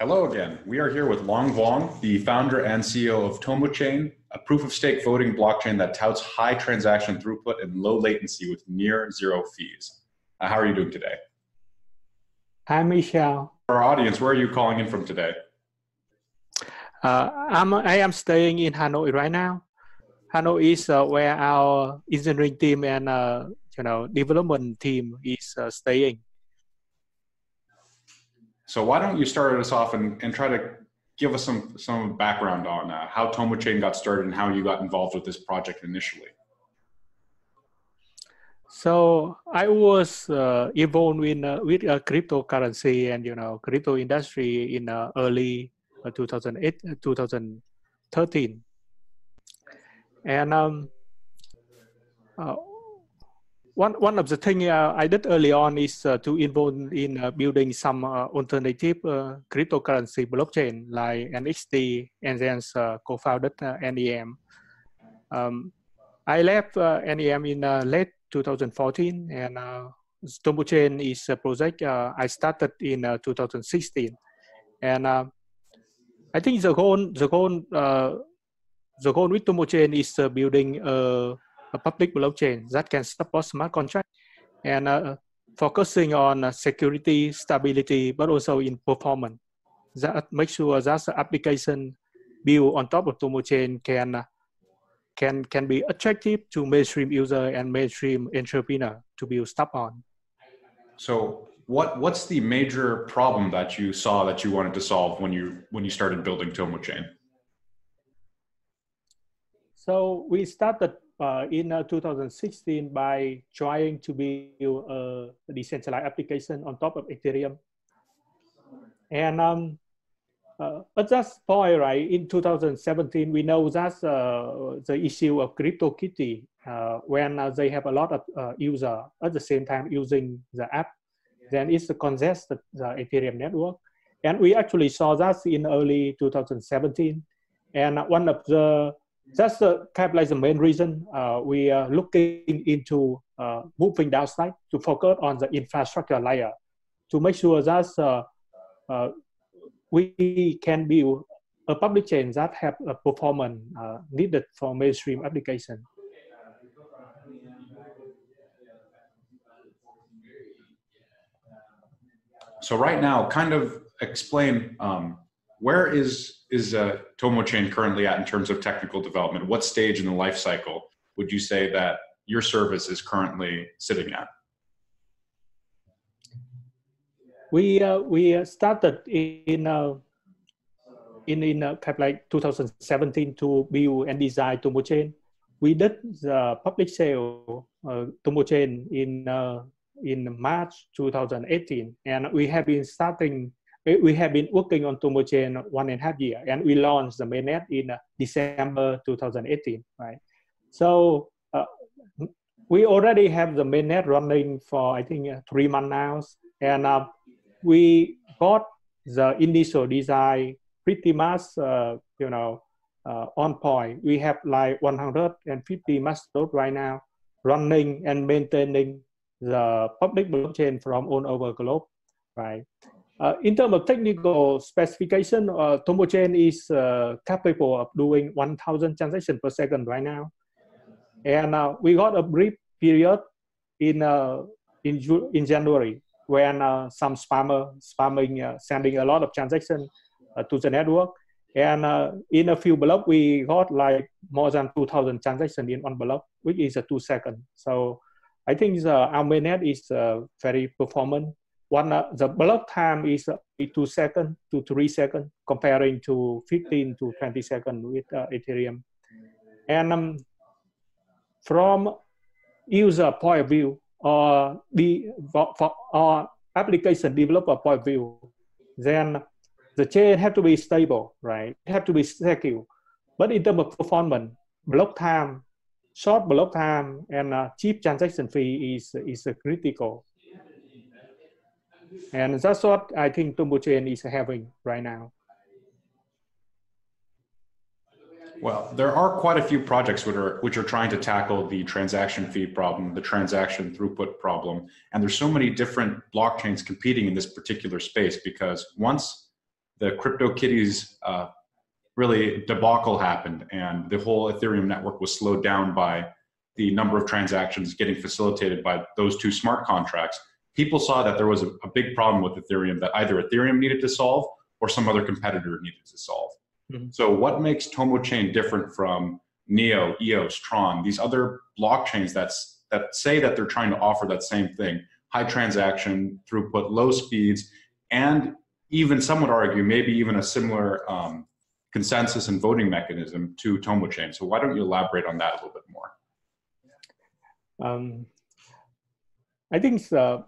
Hello again. We are here with Long Vuong, the founder and CEO of TomoChain, a proof-of-stake voting blockchain that touts high transaction throughput and low latency with near zero fees. How are you doing today? Hi, Michelle. For our audience, where are you calling in from today? I am staying in Hanoi right now. Hanoi is where our engineering team and development team is staying. So why don't you start us off and try to give us some background on how TomoChain got started and how you got involved with this project initially. So I was involved with cryptocurrency and crypto industry in early 2008, 2013, and one of the things I did early on is to involve in building some alternative cryptocurrency blockchain like NXT, and then co-founded NEM. I left NEM in late 2014, and TomoChain is a project I started in 2016. And I think the goal with TomoChain is building a public blockchain that can support smart contract and focusing on security, stability, but also in performance. That make sure that the application built on top of TomoChain can be attractive to mainstream user and mainstream entrepreneur to build stuff on. So what's the major problem that you saw that you wanted to solve when you started building TomoChain? So we started in 2016 by trying to build a decentralized application on top of Ethereum. And at that point, right, in 2017, we know that the issue of CryptoKitty, when they have a lot of users at the same time using the app, then it's a congested the Ethereum network. And we actually saw that in early 2017. And one of that's kind of like the main reason we are looking into moving downside to focus on the infrastructure layer to make sure that we can build a public chain that have a performance needed for mainstream application. So right now, kind of explain where is TomoChain currently at in terms of technical development? What stage in the life cycle would you say that your service is currently sitting at? We started in kind of like 2017 to build and design TomoChain. We did the public sale TomoChain in March 2018, and we have been working on TomoChain 1.5 years, and we launched the mainnet in December 2018, right? So we already have the mainnet running for, I think, 3 months now, and we got the initial design pretty much, on point. We have like 150 mastodons right now running and maintaining the public blockchain from all over the globe, right? In terms of technical specification, TomoChain is capable of doing 1,000 transactions per second right now. And we got a brief period in January when some spamming sending a lot of transactions to the network. And in a few blocks, we got like more than 2,000 transactions in one block, which is 2 seconds. So I think our mainnet is very performant. The block time is 2 seconds to 3 seconds, comparing to 15 to 20 seconds with Ethereum. And from user point of view, or our application developer point of view, then the chain have to be stable, right? It have to be secure. But in terms of performance, block time, short block time, and cheap transaction fee is critical. And that's what I think TomoChain is having right now. Well, there are quite a few projects which are trying to tackle the transaction fee problem, the transaction throughput problem, and there's so many different blockchains competing in this particular space because once the CryptoKitties really debacle happened, and the whole Ethereum network was slowed down by the number of transactions getting facilitated by those two smart contracts. People saw that there was a big problem with Ethereum that either Ethereum needed to solve or some other competitor needed to solve. Mm-hmm. So what makes TomoChain different from Neo, EOS, TRON, these other blockchains that say that they're trying to offer that same thing, high transaction throughput, low speeds, and even some would argue maybe even a similar consensus and voting mechanism to TomoChain. So why don't you elaborate on that a little bit more? I think a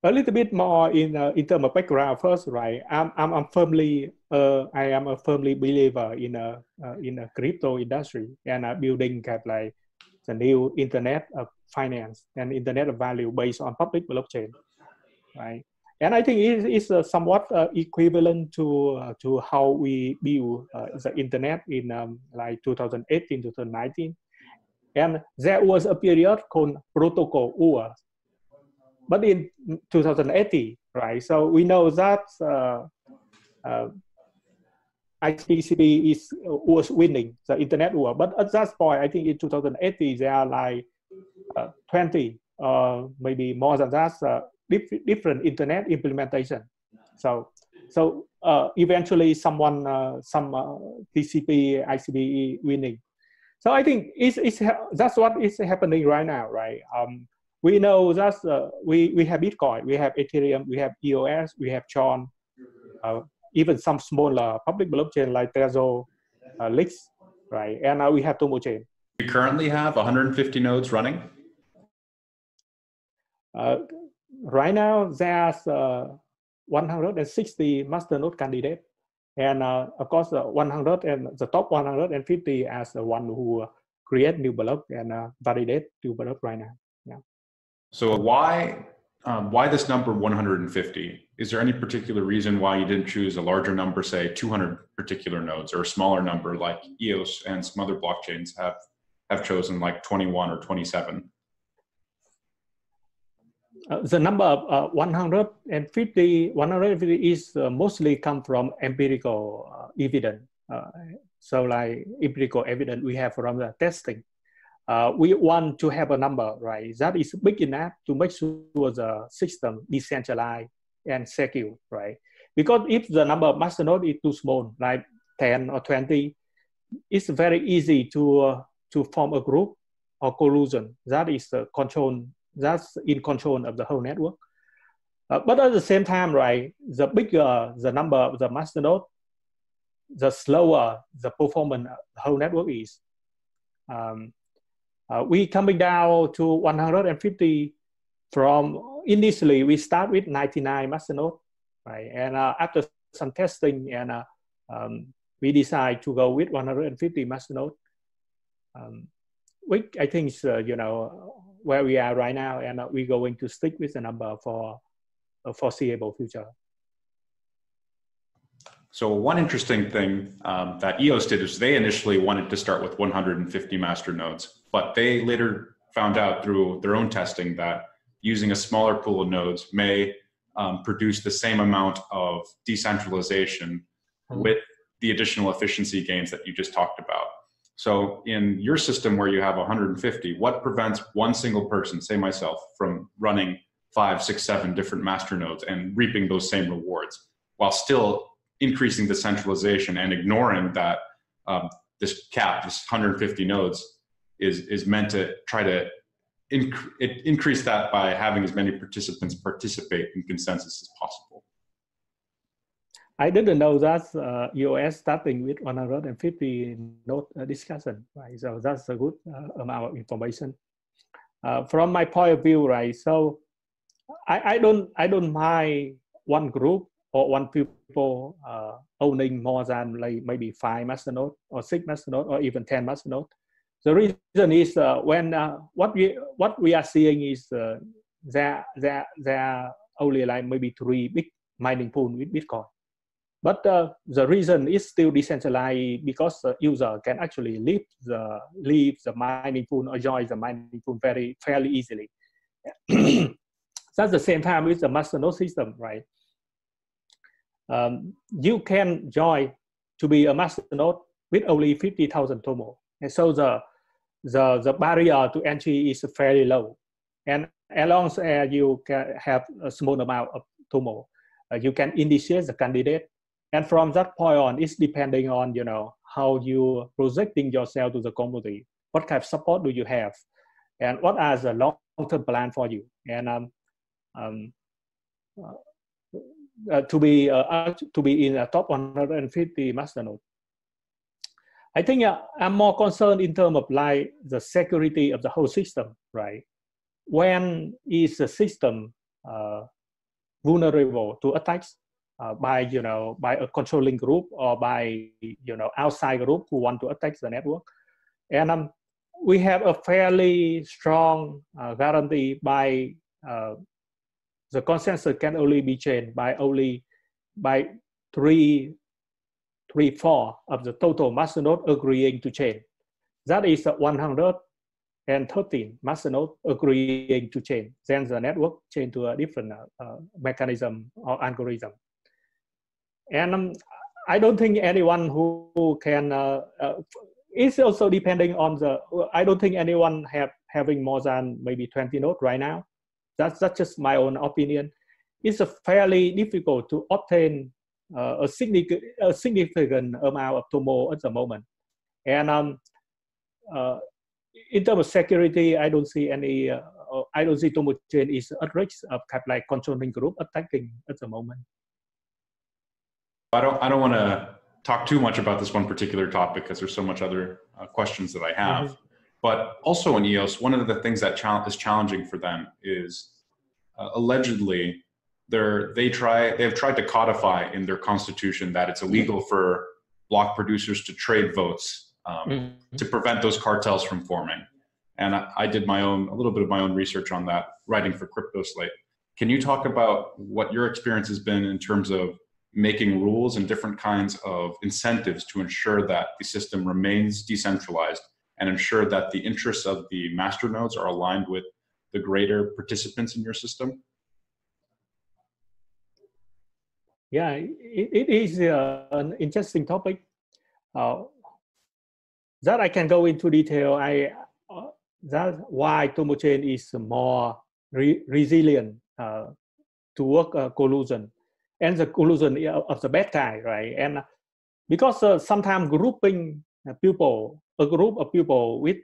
little bit more in terms of background first, right? I am a firmly believer in a crypto industry and building kind of like the new internet of finance and internet of value based on public blockchain, right? And I think it's somewhat equivalent to how we build the internet in like 2018, 2019. And there was a period called protocol war. But in 2018, right? So we know that ICCP was winning the internet war. But at that point, I think in 2018, there are like 20, maybe more than that, different internet implementation. So eventually some TCP, ICP winning. So I think that's what is happening right now, right? We know that we have Bitcoin, we have Ethereum, we have EOS, we have TRON, even some smaller public blockchain like Trezor, Lix, right? And now we have TomoChain. We currently have 150 nodes running? Right now, there's 160 masternode candidates. And of course, 100 and the top 150 as the one who create new block and validate new block right now. Yeah. So why this number 150? Is there any particular reason why you didn't choose a larger number, say 200 particular nodes, or a smaller number like EOS and some other blockchains have chosen, like 21 or 27? The number of 150 is mostly come from empirical evidence. So like empirical evidence we have from the testing. We want to have a number, right, that is big enough to make sure the system decentralized and secure, right? Because if the number of masternode is too small, like 10 or 20, it's very easy to form a group or collusion that is that's in control of the whole network. But at the same time, right, the bigger the number of the masternode, the slower the performance of the whole network is. We coming down to 150 from initially we start with 99 masternode, right? And after some testing and we decide to go with 150 masternode. I think you know where we are right now, and we're going to stick with the number for a foreseeable future. So one interesting thing that EOS did is they initially wanted to start with 150 master nodes, but they later found out through their own testing that using a smaller pool of nodes may produce the same amount of decentralization with the additional efficiency gains that you just talked about. So in your system where you have 150, what prevents one single person, say myself, from running 5, 6, 7 different master nodes and reaping those same rewards while still increasing the centralization and ignoring that this cap, this 150 nodes, is meant to try to increase that by having as many participants participate in consensus as possible? I didn't know that EOS starting with 150 node discussion, right? So that's a good amount of information. From my point of view, right? So I don't mind one group or one people owning more than like maybe 5 masternode or 6 masternode or even 10 masternode. The reason is when what we are seeing is there are only like maybe 3 big mining pool with Bitcoin. But the reason is still decentralized because the user can actually leave the mining pool or join the mining pool fairly easily. That's the same time with the masternode system, right? you can join to be a masternode with only 50,000 Tomo. And so the barrier to entry is fairly low. And as long as you can have a small amount of Tomo, you can initiate the candidate. And from that point on, it's depending on, how you projecting yourself to the community. What kind of support do you have? And what are the long-term plan for you? And to be in a top 150 masternode. I think I'm more concerned in terms of like the security of the whole system, right? When is the system vulnerable to attacks by a controlling group or by outside group who want to attack the network? And we have a fairly strong guarantee by the consensus can only be changed by 3/4 of the total masternode agreeing to change. That is 113 masternode agreeing to change. Then the network change to a different mechanism or algorithm. And I don't think anyone who can. It's also depending on I don't think anyone having more than maybe 20 nodes right now. That's just my own opinion. It's fairly difficult to obtain a significant amount of Tomo at the moment. And in terms of security, I don't see any. I don't see TomoChain is at risk of kind of like controlling group attacking at the moment. I don't want to talk too much about this one particular topic because there's so much other questions that I have. Mm-hmm. But also in EOS, one of the things that is challenging for them is allegedly they have tried to codify in their constitution that it's illegal for block producers to trade votes to prevent those cartels from forming. And I did a little bit of my own research on that, writing for CryptoSlate. Can you talk about what your experience has been in terms of making rules and different kinds of incentives to ensure that the system remains decentralized and ensure that the interests of the masternodes are aligned with the greater participants in your system? Yeah, it is an interesting topic. That I can go into detail. That's why TomoChain is more resilient to work collusion and the collusion of the bad guy, right? And because sometimes grouping a group of people with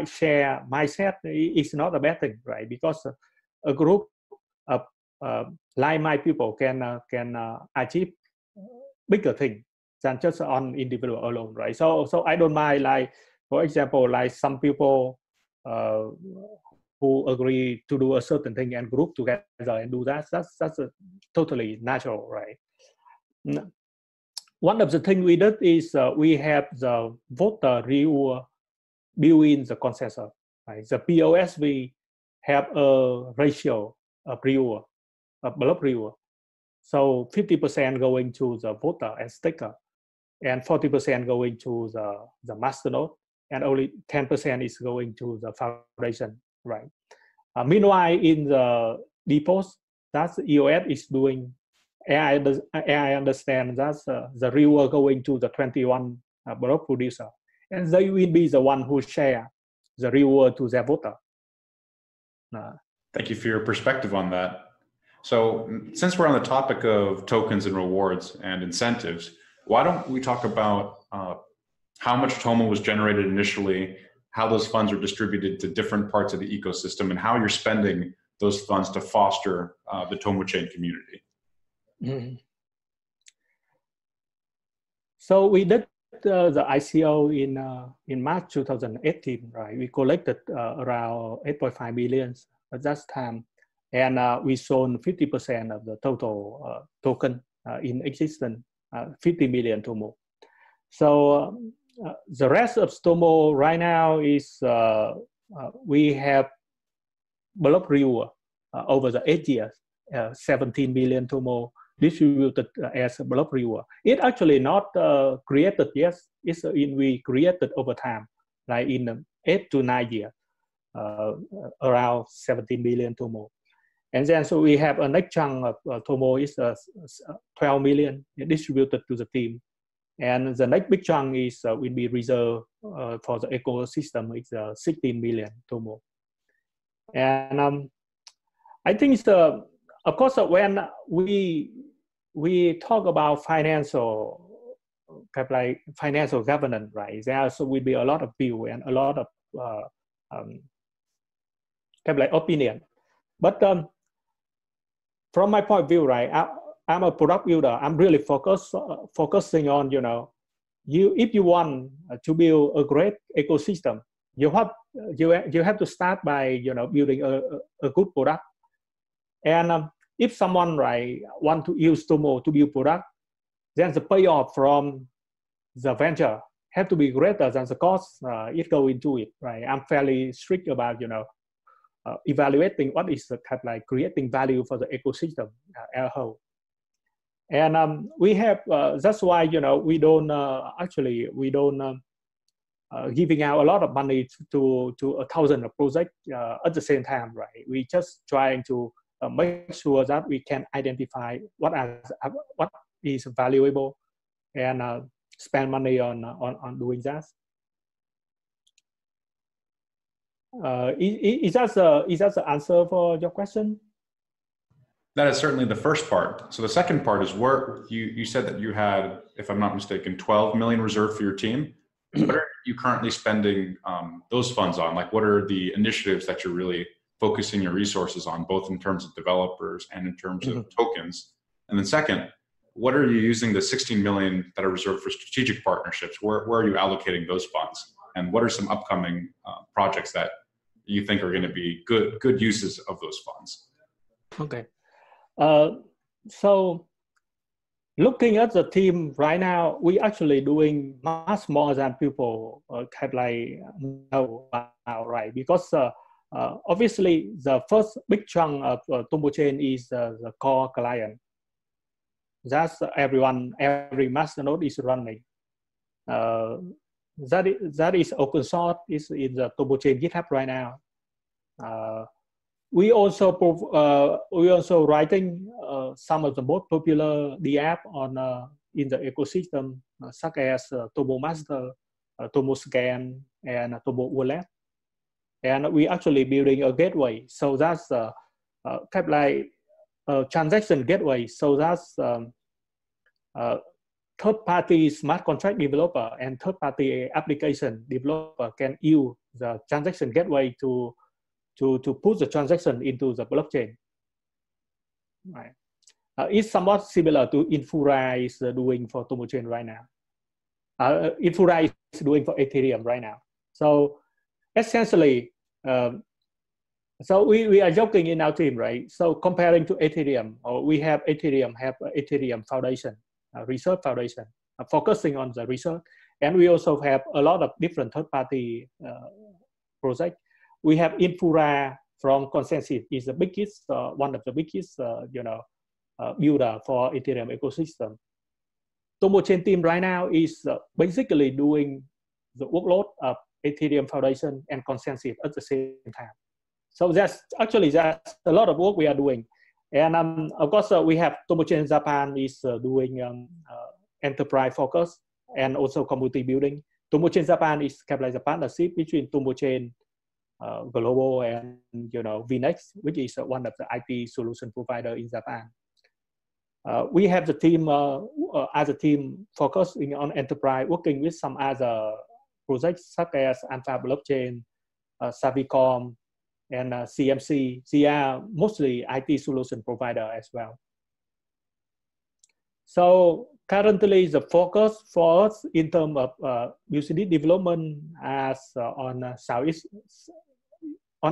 share mindset is not a bad thing, right? Because a group of like-minded people can achieve bigger things than just on individual alone, right? So I don't mind, like, for example, like some people who agree to do a certain thing and group together and do that. That's totally natural, right? One of the things we did is we have the voter reward built in the consensus, right? The POS, we have a ratio of reward, of block reward. So 50% going to the voter and staker, and 40% going to the masternode, and only 10% is going to the foundation, right? Meanwhile, in the depots, that's EOS is doing. I understand that's the reward going to the 21 block producer, and they will be the one who share the reward to their voter. Thank you for your perspective on that. So since we're on the topic of tokens and rewards and incentives, why don't we talk about how much Tomo was generated initially, how those funds are distributed to different parts of the ecosystem, and how you're spending those funds to foster the TomoChain community? Mm-hmm. So we did the ICO in March 2018, right? We collected around 8.5 million at that time, and we sold 50% of the total token in existence, 50 million Tomo. So the rest of Tomo right now is we have block reward over the 8 years, 17 million Tomo distributed as a block reward. It actually not created yet. We created over time, like in 8 to 9 years, around 17 million Tomo. And then so we have a next chunk of Tomo is 12 million distributed to the team. And the next big chunk is will be reserved for the ecosystem. It's 16 million Tomo. And I think it's of course when we talk about financial kind of like financial governance, right? There also will be a lot of view and a lot of kind of like opinion. But from my point of view, right, I'm a product builder. I'm really focusing on, you know, if you want to build a great ecosystem, you have to start by, you know, building a good product. And if someone, right, want to use Tomo to build product, then the payoff from the venture have to be greater than the cost it go into it, right? I'm fairly strict about, you know, evaluating what is the kind of like creating value for the ecosystem as a whole. And we have, that's why, you know, we don't giving out a lot of money to 1,000 projects at the same time, right? We just trying to make sure that we can identify what is valuable and spend money on doing that. Is that the answer for your question? That is certainly the first part. So the second part is where you said that you had, if I'm not mistaken, 12 million reserved for your team. What are you currently spending those funds on? Like, what are the initiatives that you're really focusing your resources on, both in terms of developers and in terms of tokens? And then second, what are you using the 16 million that are reserved for strategic partnerships? Where are you allocating those funds? And what are some upcoming projects that you think are going to be good uses of those funds? Okay. So looking at the team right now, we actually doing much more than people kind of like know about, right? Because obviously the first big chunk of TomoChain is the core client. That's every masternode is running. That is open source, is in the TomoChain GitHub right now. We also writing some of the most popular DApp on in the ecosystem, such as Tomo Master, Tomo Scan, and Tomo Wallet. And we actually building a gateway, so that's kind of like a transaction gateway. So that's third-party smart contract developer and third-party application developer can use the transaction gateway to put the transaction into the blockchain. Right. It's somewhat similar to Infura is doing for TomoChain right now. Infura is doing for Ethereum right now. So essentially, so we are joking in our team, right? So comparing to Ethereum, we have Ethereum Foundation, research foundation, focusing on the research. And we also have a lot of different third-party projects. We have Infura from Consensus, is the biggest, one of the biggest, builder for Ethereum ecosystem. TomoChain team right now is basically doing the workload of Ethereum Foundation and Consensus at the same time. So that's a lot of work we are doing. And of course, we have TomoChain Japan is doing enterprise focus and also community building. TomoChain Japan is kind of like a partnership between TomoChain Global and VNext, which is one of the IT solution provider in Japan. We have the team as a team focusing on enterprise, working with some other projects such as Alpha Blockchain, Savicom, and CMC. They are mostly IT solution provider as well. So currently, the focus for us in terms of UCD development as on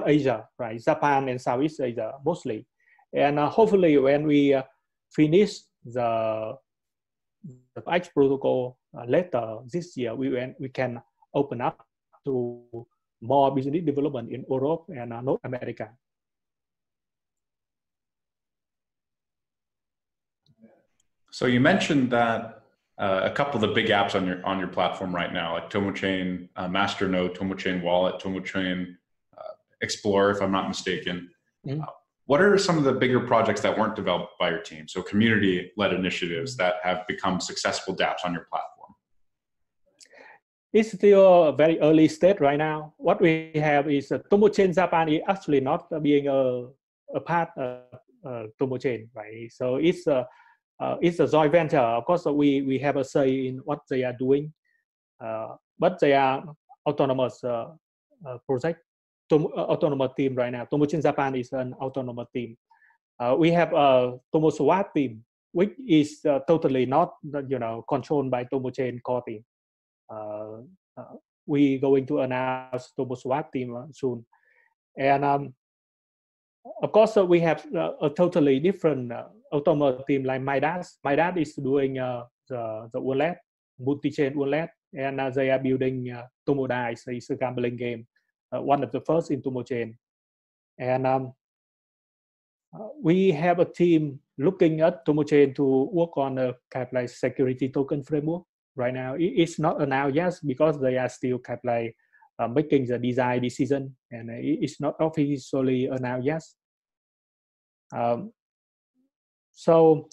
Asia, right? Japan and Southeast Asia mostly. And hopefully when we finish the X protocol later this year, we can open up to more business development in Europe and North America. So you mentioned that a couple of the big apps on your platform right now, like TomoChain Masternode, TomoChain Wallet, TomoChain Explorer, if I'm not mistaken. what are some of the bigger projects that weren't developed by your team? So community-led initiatives that have become successful dApps on your platform. It's still a very early stage right now. What we have is TomoChain Japan is actually not being a part of TomoChain, right? So it's a joint venture. Of course, we have a say in what they are doing, but they are autonomous project, autonomous team right now. TomoChain Japan is an autonomous team. We have a TomoSwap team, which is totally not controlled by TomoChain core team. We going to announce TomoSwap team soon, and of course we have a totally different autonomous team like Midas. Midas is doing the wallet, multi-chain wallet, and they are building TomoDice. It's a gambling game, one of the first in TomoChain, and we have a team looking at TomoChain to work on a kind of like security token framework. Right now, it's not announced yet because they are still kind of like making the design decision, and it's not officially announced yet. So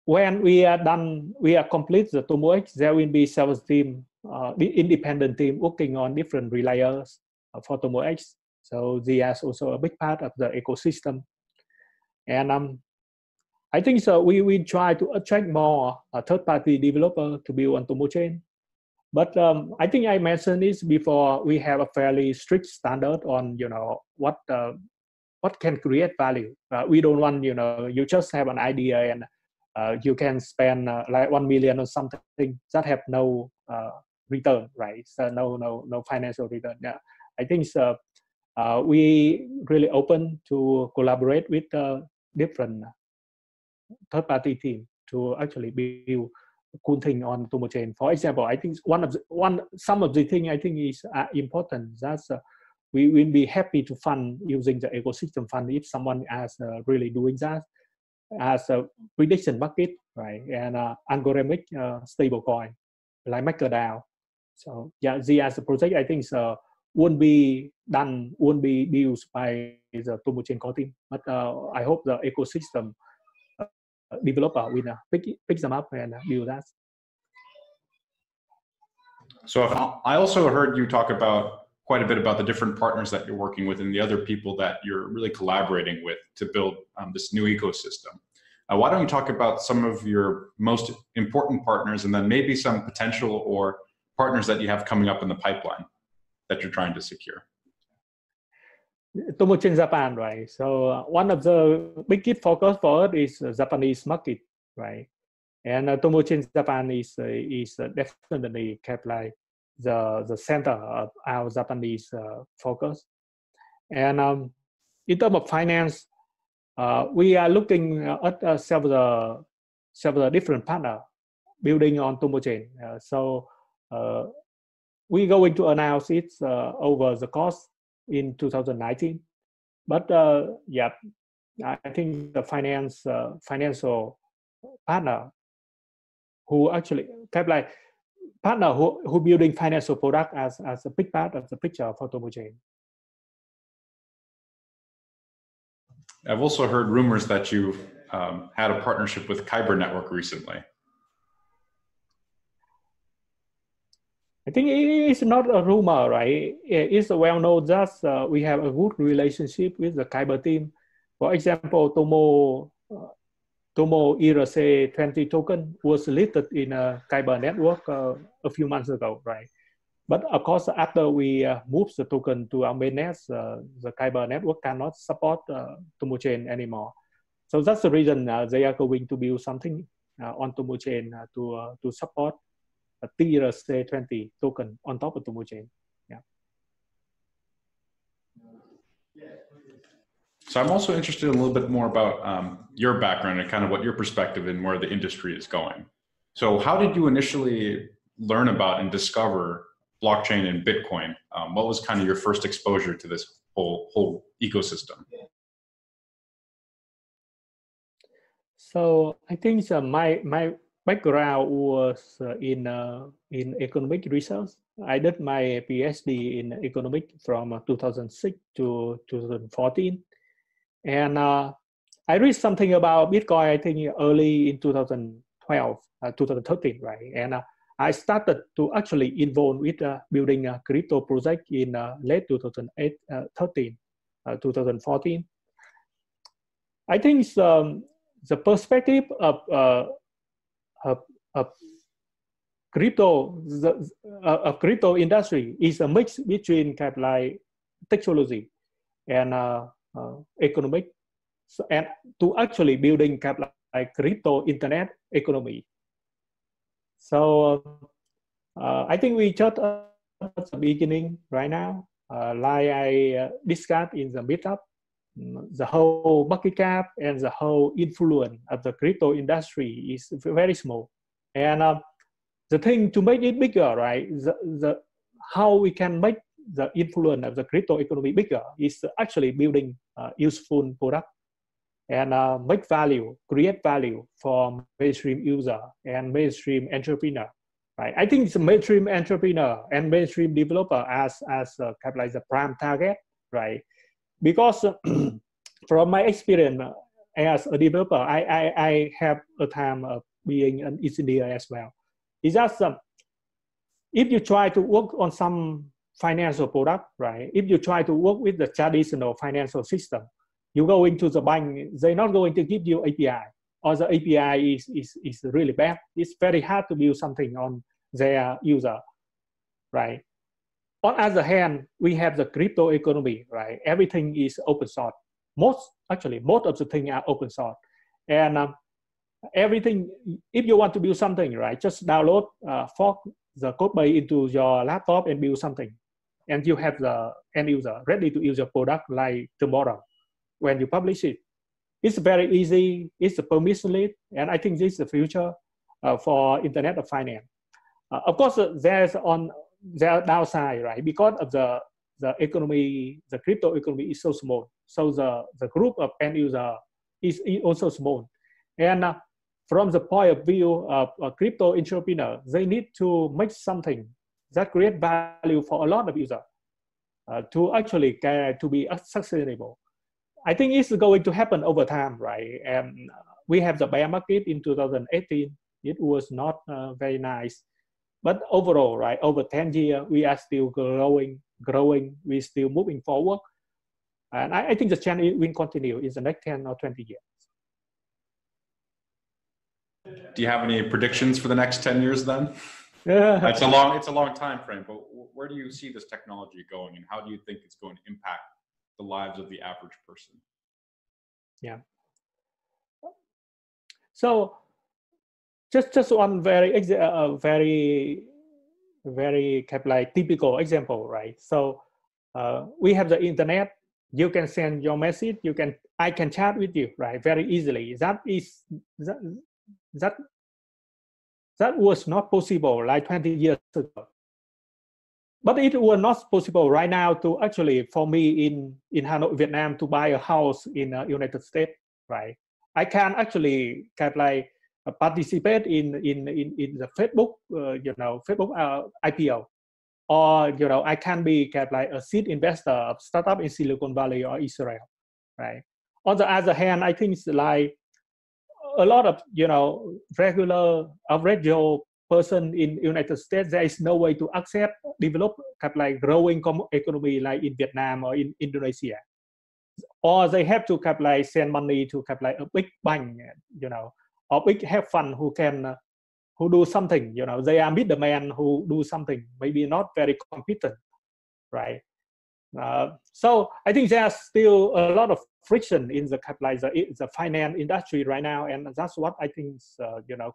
when we are done, we are complete the TomoX, there will be several team, the independent team working on different relayers for TomoX. So they are also a big part of the ecosystem, and I think so. We try to attract more third-party developer to build on TomoChain, but I think I mentioned this before. We have a fairly strict standard on what can create value. We don't want you just have an idea and you can spend like 1 million or something that have no return, right? So no financial return. Yeah, I think so. We really open to collaborate with different third-party team to actually build cool thing on TomoChain. For example, I think some of the thing I think is important. That's we will be happy to fund using the ecosystem fund if someone is really doing that as a prediction bucket, right? And algorithmic stable coin like MakerDAO. So yeah, the as a project I think won't be built by the TomoChain core team, but I hope the ecosystem developer will pick them up and build that. So I also heard you talk about quite a bit about the different partners that you're working with and the other people that you're really collaborating with to build this new ecosystem. Why don't you talk about some of your most important partners and then maybe some potential or partners that you have coming up in the pipeline that you're trying to secure? TomoChain Japan, right? So one of the biggest focus for us is the Japanese market, right? And TomoChain Japan is definitely kept like the center of our Japanese focus. And in terms of finance, we are looking at several different partners building on TomoChain. So we're going to announce it over the course in 2019, but yeah, I think the financial partner who actually kind of like partner who building financial product as a big part of the picture for TomoChain. I've also heard rumors that you had a partnership with Kyber Network recently. I think it's not a rumor, right? It's well known that we have a good relationship with the Kyber team. For example, Tomo ERC20 token was listed in a Kyber network a few months ago, right? But of course, after we moved the token to our mainnet, the Kyber network cannot support TomoChain anymore. So that's the reason they are going to build something on TomoChain to support a TRC20 token on top of TomoChain. Yeah. So I'm also interested in a little bit more about your background and kind of what your perspective and where the industry is going. So how did you initially learn about and discover blockchain and Bitcoin? What was kind of your first exposure to this whole ecosystem? So I think my background was in economic research. I did my PhD in economics from 2006 to 2014. And I read something about Bitcoin, I think early in 2012, 2013, right? And I started to actually involve with building a crypto project in late 2008, 2014. I think the perspective of crypto, crypto industry is a mix between kind of like technology and economic, so, and to actually building kind of like crypto internet economy. So I think we just at the beginning right now, like I discussed in the meetup, the whole market cap and the whole influence of the crypto industry is very small. And the thing to make it bigger, right? How we can make the influence of the crypto economy bigger is actually building useful product and make value, create value for mainstream user and mainstream entrepreneur, right? I think the mainstream entrepreneur and mainstream developer as kind of like the prime target, right? Because from my experience as a developer, I have a time of being an engineer as well. It's just if you try to work on some financial product, right? If you try to work with the traditional financial system, you go into the bank, they're not going to give you API, or the API is really bad. It's very hard to build something on their user, right? On the other hand, we have the crypto economy, right? Everything is open source. Most of the things are open source. And everything, if you want to build something, right, just download, fork the code base into your laptop and build something. And you have the end user ready to use your product like tomorrow when you publish it. It's very easy, it's permissionless, and I think this is the future for Internet of Finance. Of course, there's on their downside, right? Because of the economy, the crypto economy is so small. So the group of end user is also small. And from the point of view of a crypto entrepreneur, they need to make something that create value for a lot of users to actually to be sustainable. I think it's going to happen over time, right? And we have the bear market in 2018. It was not very nice. But overall, right, over 10 years, we are still growing, we're still moving forward. And I think the trend will continue in the next 10 or 20 years. Do you have any predictions for the next 10 years then? It's a long time frame, but where do you see this technology going, and how do you think it's going to impact the lives of the average person? Yeah. So just one very kind of like typical example, right? So we have the internet. You can send your message. I can chat with you, right? Very easily. That was not possible like 20 years ago. But it was not possible right now to actually, for me in Hanoi, Vietnam, to buy a house in the United States, right? I can actually kind of like participate in the Facebook, Facebook IPO, or I can be kind of like a seed investor of startup in Silicon Valley or Israel, right? On the other hand, I think it's like a lot of regular average Joe person in United States, there is no way to accept, develop kind of like growing economy like in Vietnam or in Indonesia, or they have to kind of like send money to kind of like a big bank, or big hedge fund who do something, they are middlemen who do something maybe not very competent, right? So I think there's still a lot of friction in the kind of like the finance industry right now, and that's what I think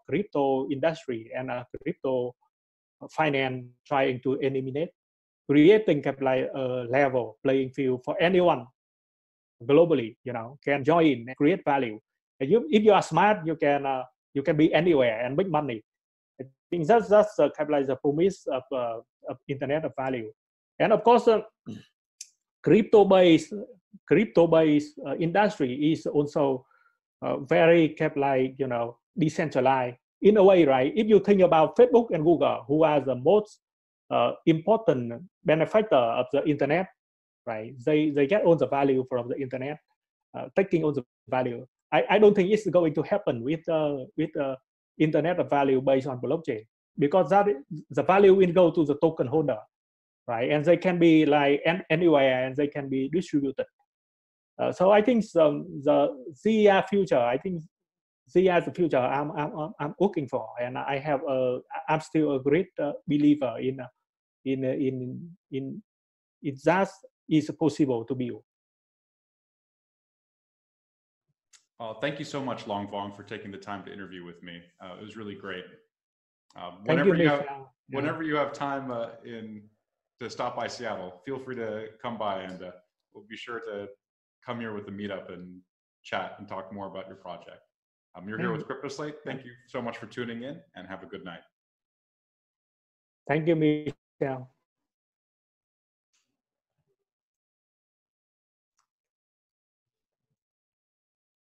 crypto industry and crypto finance trying to eliminate, creating kind of like a level playing field for anyone globally, can join and create value. And if you are smart, you can be anywhere and make money. I think that's kind of like the promise of Internet of Value. And of course, crypto-based industry is also very kind of like decentralized in a way, right? If you think about Facebook and Google, who are the most important benefactor of the internet, right? They get all the value from the internet. taking all the value. I don't think it's going to happen with internet of value based on blockchain, because that the value will go to the token holder, right? And they can be like anywhere, and they can be distributed. So I think the ZER future, I think ZER is the future I'm looking for, and I'm still a great believer in that is possible to build. Thank you so much, Long Vuong, for taking the time to interview with me. It was really great. Thank you, whenever you have time to stop by Seattle, feel free to come by, and we'll be sure to come here with a meetup and chat and talk more about your project. You're here with CryptoSlate. Thank you so much for tuning in, and have a good night. Thank you, Michelle.